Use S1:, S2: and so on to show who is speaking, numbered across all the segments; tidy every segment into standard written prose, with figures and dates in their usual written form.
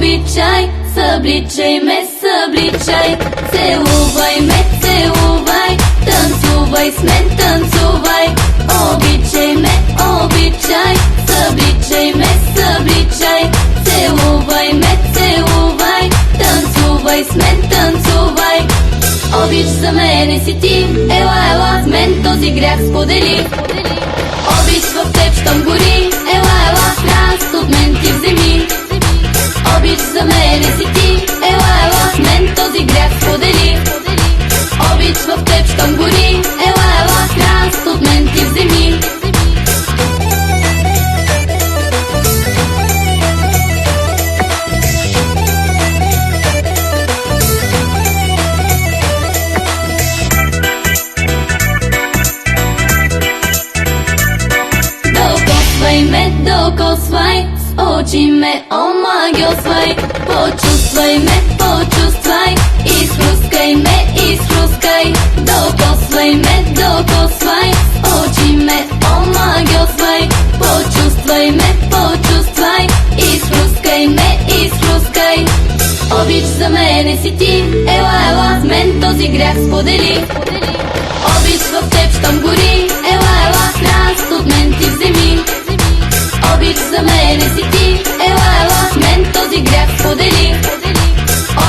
S1: обичай, събличай ме, събличай. Целувай ме, целувай, танцувай с мен, танцувай. Обичай ме, обичай, събличай ме, събличай. Целувай ме, целувай, танцувай с мен, танцувай. Обич за мене си ти, ела, ела, с мен този грях сподели. Обич в теб щом гори, ела, ела, храст от мен ти вземи. Обич за мене си ти, ела, ела, с мен този грях сподели. Обич в теб щом гори, ела, ела, храст от мен ти вземи. Докосвай ме, докосвай, с очи ме омагьосвай. Почувствай ме, почувствай, изхрускай ме, изхрускай. Докосвай ме, докосвай, с очи ме омагьосвай. Почувствай ме, почувствай, изхрускай ме, изхрускай. Обич за мене си ти, ела, ела, с мен този грях сподели. Обич в теб щом гори, ела, ела, храст от мен ти вземи. Обич за мене си ти, ела, ела, с мен този грях сподели.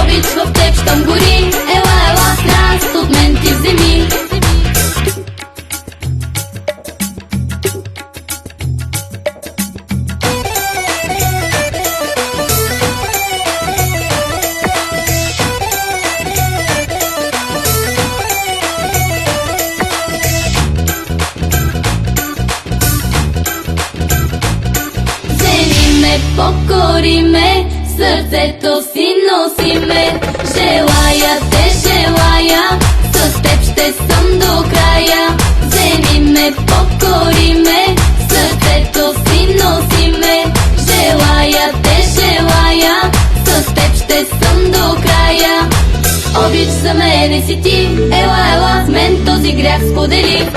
S1: Обич в теб щом гори, ела, ела, храст от мен ти вземи. Покори ме, сърцето си носи ме. Желая те, желая, с теб ще съм до края. Вземи ме, покори ме, сърцето си носи ме. Желая те, желая, с теб ще съм до края. Обич за мене си ти, ела, ела, с мен този грях сподели.